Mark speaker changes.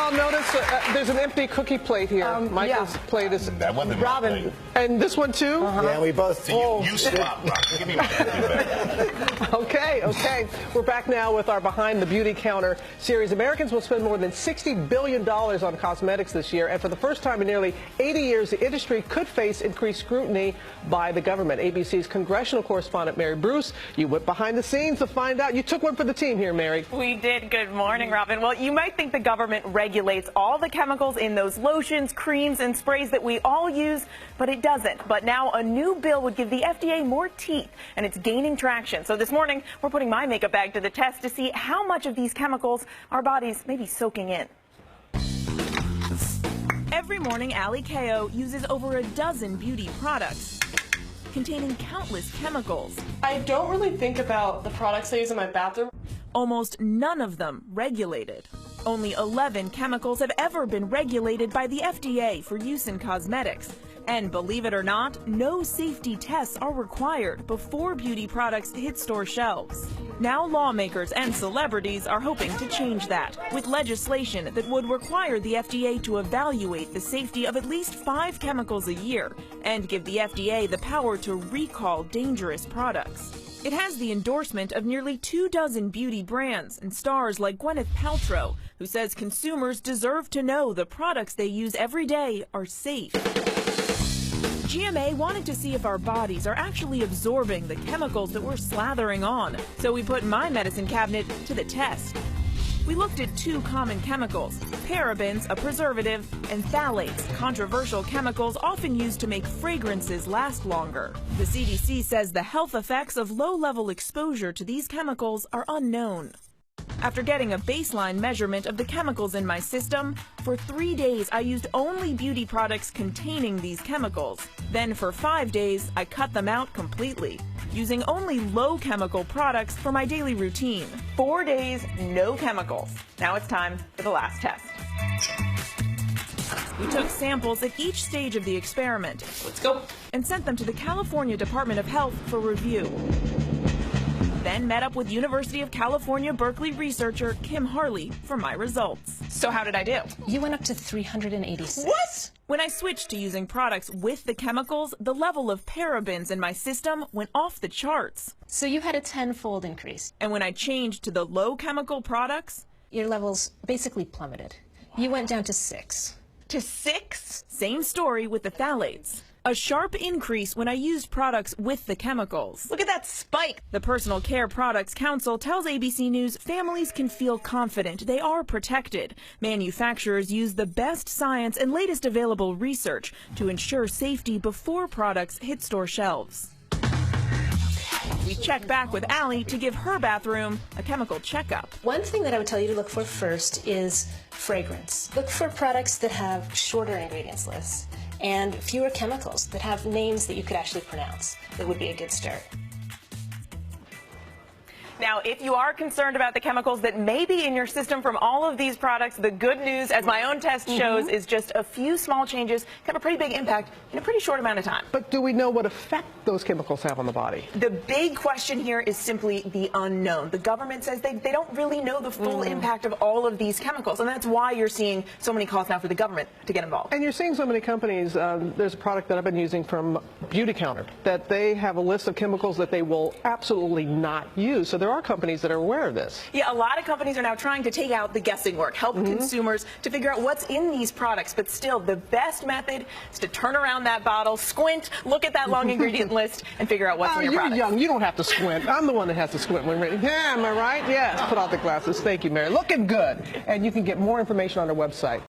Speaker 1: y'all notice there's an empty cookie plate here? Michael's plate is
Speaker 2: that wasn't
Speaker 1: Robin.
Speaker 2: Plate.
Speaker 1: And this one too?
Speaker 3: Yeah, we both.
Speaker 2: So you swap, Robin. Give me my cookie back.
Speaker 1: Okay. We're back now with our Behind the Beauty Counter series. Americans will spend more than $60 billion on cosmetics this year, and for the first time in nearly 80 years, the industry could face increased scrutiny by the government. ABC's congressional correspondent Mary Bruce, you went behind the scenes to find out. You took one for the team here, Mary.
Speaker 4: We did. Good morning, Robin. Well, you might think the government regulates all the chemicals in those lotions, creams, and sprays that we all use, but it doesn't. But now a new bill would give the FDA more teeth, and it's gaining traction. So this morning, we're putting my makeup bag to the test to see how much of these chemicals our bodies may be soaking in. Every morning, Allie Ko uses over a dozen beauty products containing countless chemicals.
Speaker 5: I don't really think about the products I use in my bathroom.
Speaker 4: Almost none of them regulated. Only 11 chemicals have ever been regulated by the FDA for use in cosmetics. And believe it or not, no safety tests are required before beauty products hit store shelves. Now lawmakers and celebrities are hoping to change that with legislation that would require the FDA to evaluate the safety of at least 5 chemicals a year and give the FDA the power to recall dangerous products. It has the endorsement of nearly 24 beauty brands and stars like Gwyneth Paltrow, who says consumers deserve to know the products they use every day are safe. GMA wanted to see if our bodies are actually absorbing the chemicals that we're slathering on, so we put my medicine cabinet to the test. We looked at 2 common chemicals, parabens, a preservative, and phthalates, controversial chemicals often used to make fragrances last longer. The CDC says the health effects of low-level exposure to these chemicals are unknown. After getting a baseline measurement of the chemicals in my system, for 3 days I used only beauty products containing these chemicals. Then for 5 days, I cut them out completely, using only low-chemical products for my daily routine. 4 days, no chemicals. Now it's time for the last test. We took samples at each stage of the experiment.
Speaker 5: Let's go.
Speaker 4: And sent them to the California Department of Health for review. Then met up with University of California, Berkeley researcher Kim Harley for my results.
Speaker 5: So how did I do?
Speaker 6: You went up to 386.
Speaker 5: What?
Speaker 4: When I switched to using products with the chemicals, the level of parabens in my system went off the charts.
Speaker 6: So you had a 10-fold increase.
Speaker 4: And when I changed to the low chemical products,
Speaker 6: your levels basically plummeted. You went down to 6.
Speaker 4: To 6? Same story with the phthalates. A sharp increase when I used products with the chemicals.
Speaker 5: Look at that spike.
Speaker 4: The Personal Care Products Council tells ABC News families can feel confident they are protected. Manufacturers use the best science and latest available research to ensure safety before products hit store shelves. We check back with Allie to give her bathroom a chemical checkup.
Speaker 6: One thing that I would tell you to look for first is fragrance. Look for products that have shorter ingredients lists and fewer chemicals that have names that you could actually pronounce. That would be a good start.
Speaker 4: Now, if you are concerned about the chemicals that may be in your system from all of these products, the good news, as my own test shows, is just a few small changes can have a pretty big impact in a pretty short amount of time.
Speaker 1: But do we know what effect those chemicals have on the body?
Speaker 4: The big question here is simply the unknown. The government says they don't really know the full impact of all of these chemicals, and that's why you're seeing so many calls now for the government to get involved.
Speaker 1: And you're seeing so many companies, there's a product that I've been using from Beauty Counter, that they have a list of chemicals that they will absolutely not use. So there are companies that are aware of this.
Speaker 4: Yeah, a lot of companies are now trying to take out the guessing work, help consumers to figure out what's in these products. But still, the best method is to turn around that bottle, squint, look at that long ingredient list, and figure out what's in your
Speaker 1: You're
Speaker 4: product.
Speaker 1: young. You don't have to squint. I'm the one that has to squint when reading. Yeah, am I right? Yes. Put out the glasses. Thank you, Mary. Looking good. And you can get more information on our website.